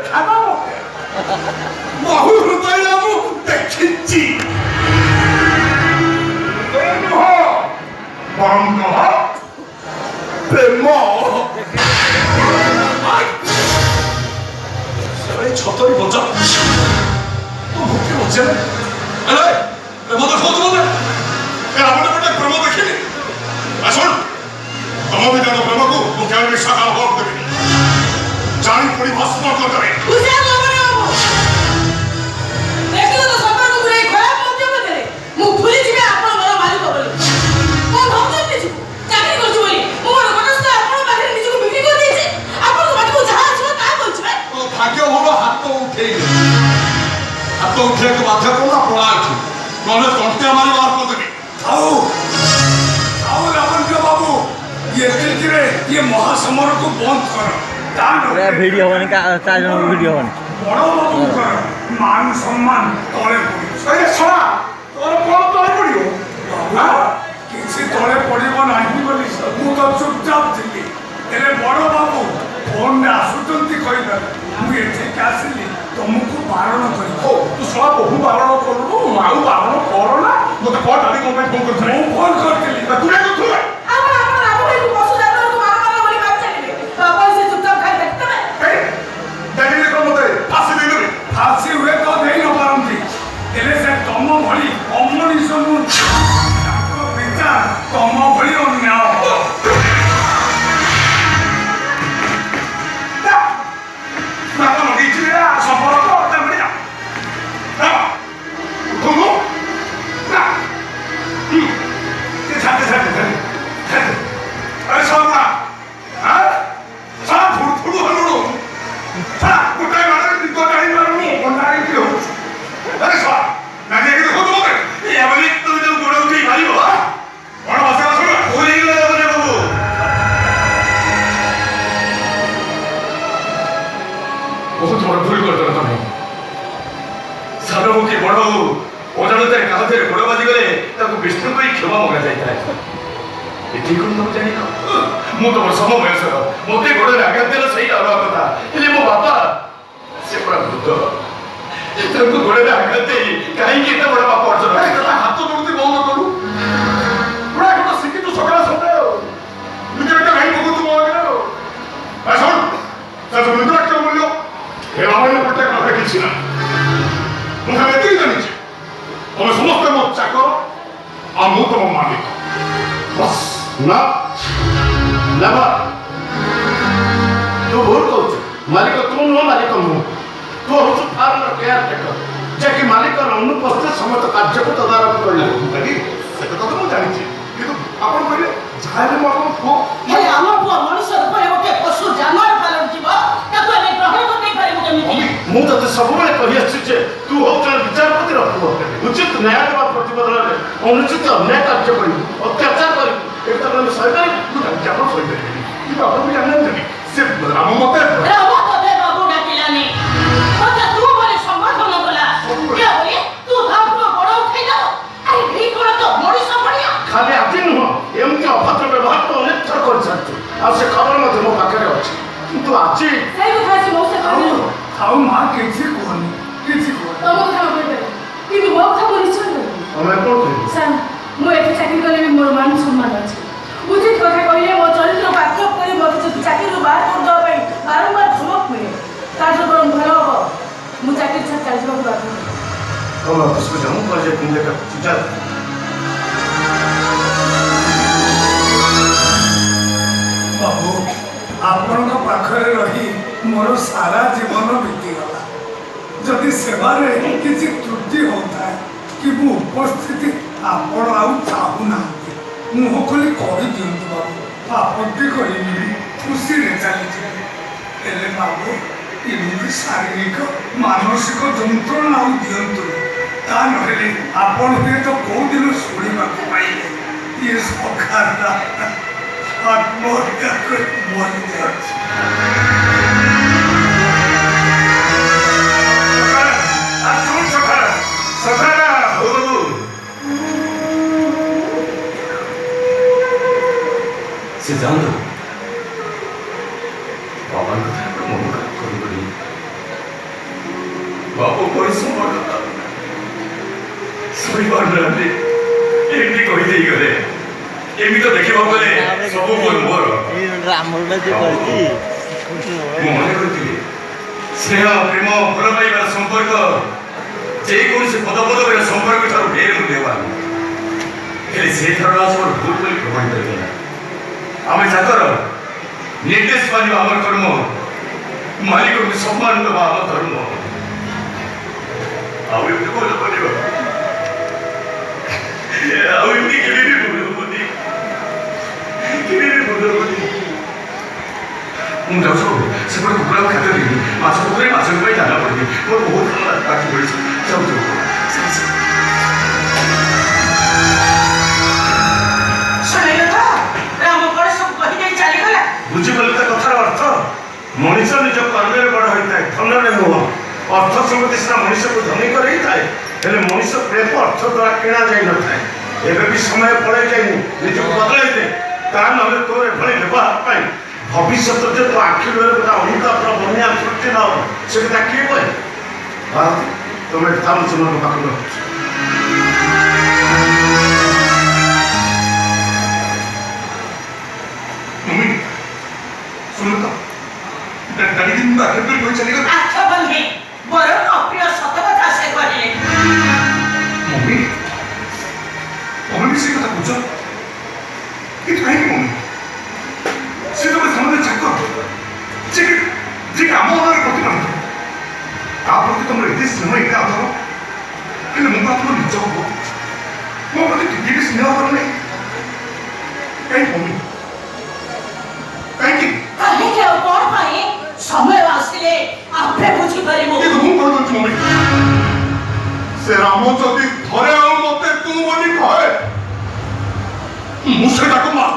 ଖାନା ବହୁ ହୃଦୟ ମୁଁ ଦେଖିଛି ପ୍ରେମ ଛତରି ବଞ୍ଚ ମୁକ୍ତି ବଞ୍ଚେ ମତେ କହୁଛୁ ମତେ ଆପଣ ଗୋଟେ ପ୍ରେମ ଦେଖିନି ଶୁଣ ତମ ଭିତର ପ୍ରେମକୁ ମୁଁ କେବେ ବିଶ୍ୱାସ ହବାକୁ ଦେବିନି ଜାଣି ପୁଣି ଭସ୍ମ କରିଦେବେ ମୁଁ ଭୁଲିଯିବି ଆପଣ ମୋର ମାଲିକ ବୋଲି ମୁଁ ଭାବୁଥିଲି ନିଜକୁ ଚାକିରି କରୁଛି ବୋଲି ମୁଁ ମୋର ଘଟସ୍ଥ ଆପଣଙ୍କ ପାଖରେ ନିଜକୁ ବିକ୍ରି କରିଦେଇଛି ଆପଣଙ୍କ ପାଖକୁ ଯାହା ଆସିବ ତାହା କରୁଛି ଭାଗ୍ୟ ଭଲ ହାତ ଉଠେଇବାକୁ ବାଧ୍ୟ କରୁ ନା ପଳା ଏଠୁ ନହେଲେ ତଣ୍ଟିଆ ମାରି ବାହାର କରିଦେବି ଆଉ ଲାବଣ୍ୟ ବାବୁ ଏତିକିରେ ଇଏ ମହାସମରକୁ ବନ୍ଦ କର ଭିଡ଼ିଓ ହବନି ଚାରି ଜଣଙ୍କୁ ଭିଡ଼ିଓ ହବନି ବଡ଼ ବାବୁଙ୍କର ମାନ ସମ୍ମାନ ତଳେ ପଡ଼ିବ ଶଳା ତୋର କଣ ତଳେ ପଡ଼ିବ କିଛି ତଳେ ପଡ଼ିବ ନାହିଁ ବୋଲି ମୁଁ ତ ଚୁପଚାପ ଥିଲି ହେଲେ ବଡ଼ ବାବୁ ଫୋନରେ ଆସୁଛନ୍ତି କହିବେ ମୁଁ ଏଠିକି ଆସିଲି ତମକୁ ବାରଣ କରିବି ତୁ ଶଳା ବହୁ ବାରଣ କରୁନୁ ଆଉ ବାରଣ କର ନା ମୋତେ କଣ ଡାଲି କ'ଣ ପାଇଁ ଫୋନ୍ କରିଥିଲି ମୁଁ ଫୋନ୍ କରିଥିଲି ତୁ କାଇଁ କରୁଥିଲୁ फांसी हुए तो नहीं न पारंती हेले से तम भली अमनीष विचार तम भली अन्याय बहुत बड़ भूल कर तुम सानमुखी बड़ अजाणत क्या गोड़ बाजी गले विष्णु को क्षमा मगा जाए ये तुम जान मु तुम सम बयस मत गोड़े आघात देना सही अलग कथा मो बापा से पूरा वृद्ध गोड़े आघात दे कहीं बड़ बाप अर्जन हाथ जोड़ती बहुत करू पूरा कौन शिखी तू सकाल सकाल निजे भाई बहुत तुम आगे शुण निद्रा मूल्य हे लावण्य पट्टनायक नहे किसी ना मुझे एति जानी तुम समस्त मो चाकर आ मु तुम मालिक बस ना लेबा तू भूल कहू मालिक तू नुह मालिक मु तू हूँ फार्म केयर टेकर जे मालिक अनुपस्थित समस्त कार्य को तदारख कर तो मुझे जानी कि आप कहले जहाँ भी मो पुओ हेले आम पुओ मनुष्य रूप में गोटे पशु जानवर पालन जीव ताको एने ग्रहण कर नहीं पारे केमिति मु तते सबुबले कहि आछि जे तू हो जन विचारपति रखबो उचित न्याय देवा प्रतिबदल रे अनुचित अन्याय कार्य करी अत्याचार करी एक तरह से सरकार तू जानो सही करी कि बाबू भी जानन नहीं से राम मते राम तते बाबू डाकिलानी मते तू बोले संगठन कला के बोले तू धापुर बड़ उठाई दो अरे भी कोन तो मनुष्य बढ़िया खाली आदि नुह एमती अभद्र व्यवहार तो अनेक थर कर सकते आ से खबर मते मो पाखरे अछि किंतु आछि सही कथा से मौसे कहले आओ मां किछि कोनी तम कथा बोलबे कि मो कथा बोली छन हमें कोन कहि सर मो एठी चाकरी करले भी मोर मान सम्मान अछि उचित कथा कहिए मो चरित्र पात्र करी मते जति चाकरी बाहर कर दो पई बारंबार धमक मिले तार जो बरम भलो हो मु चाकरी छा चल जब बात हम उसको जाऊं पर जे पिंडे का चुचा बाबू आपण पाखरे रही मोर सारा जीवन बीतीगला जदि सेवारे किसी त्रुटि होता है कि मु उपस्थिति आपण आउ चाहूना मुह खोली कही दिंतु बाबू आपत्ति करी खुशी रे चली हेले बाबू एमती शारीरिक मानसिक जंत्रणा आउ दिंतु ता नहेले आपण हुए तो कौ दिन शुणा पाइले ये सखारा आत्महत्या कर मर जाए से जान दो बाबा को मन कर ଶୋଇପାରୁନାହାନ୍ତି ଏମିତି କହିଦେଇଗଲେ ଏମିତି ତ ଦେଖିବାକୁ ଗଲେ ସବୁ ମୋର ରାମଟା ଯେ କହିଛି ମୁଁ ମନେ କରିଥିଲି ସ୍ନେହ ପ୍ରେମ ଭଲ ପାଇବାର ସମ୍ପର୍କ ଯେକୌଣସି ପଦପଦବୀର ସମ୍ପର୍କ ଠାରୁ ଢେର ମୂଲ୍ୟବାନ ହେଲେ ସେ ଧାରଣା ଆମର ଭୁଲ ବୋଲି ପ୍ରମାଣିତ ହେଇଗଲା ଆମେ ଚାକର ନିର୍ଦ୍ଦେଶ ମାନିବା ଆମର କର୍ମ ମାଲିକଙ୍କୁ ସମ୍ମାନ ଦେବା ଆମ ଧର୍ମ ଆଉ ଏମିତି ଭଲ କରିବା ଆଉ ଏମିତି କେବେ ବି ଭୁଲ ହବନି କେବେ ବି ଭୁଲ ହବନି ମୁଁ ଯାଉଛୁ ସେପଟେ କୁକୁଡ଼ାକୁ ଖାଦ୍ୟ ଦେବି ମାଛ ପୋଖରୀ ମାଛ ପାଇଁ ଦାନା ପଡ଼ିବି ମୋର ବହୁତ ଭଲ ପାଖି ପଡ଼ିଛି ଯାଉଛୁ ବୁଝିପାରିଲେ ତା କଥାର ଅର୍ଥ ମଣିଷ ନିଜ କର୍ମରେ ବଡ଼ ହୋଇଥାଏ ଧନରେ ନୁହଁ ଅର୍ଥ ସମ୍ପତ୍ତି ସିନା ମଣିଷକୁ ଧନୀ କରେଇଥାଏ ହେଲେ ମଣିଷ ପ୍ରେମ ଅର୍ଥ ଦ୍ୱାରା କିଣା ଯାଇନଥାଏ ଏବେ ବି ସମୟ ପଳେଇ ଯାଇନି ନିଜକୁ ବଦଳାଇ ଦେ ତା ନହେଲେ ତୋର ଏଭଳି ବ୍ୟବହାର ପାଇଁ ଭବିଷ୍ୟତରେ ଯେ ତୋ ଆଖି ଲୁହରେ ଗୋଟେ ଅନୁତାପର ବନ୍ୟା ସୃଷ୍ଟି ନ ହେବ ସେ କଥା କିଏ କହେ ତମେ ଥାମ ସେମାନଙ୍କ ପାଖକୁ मम्मी सुनो तो डैडी दिन में आखिर कोई चलेगा अच्छा बंधे बरो अप्रिय सतकथा से कहले मम्मी मम्मी भी से कथा पूछो कि काहे की मम्मी से तो समझे चाको जे काम ओनर प्रति मान आप प्रति तुम इतने स्नेह इतना अथवा कि मुझे आपको निचो हो मैं प्रति किसी भी स्नेह करो नहीं काहे मम्मी କାହିଁକି କାହିଁକି ଆଉ କଣ ପାଇଁ ସମୟ ଆସିଲେ ଆପେ ବୁଝିପାରିବୁ ଏ ତ ମୁଁ କହିଦଉଛି ମମ୍ମି ସେ ରାମ ଯଦି ଥରେ ଆଉ ମତେ ତୁ ବୋଲି କହେ ମୁଁ ସେ ତାକୁ ମାର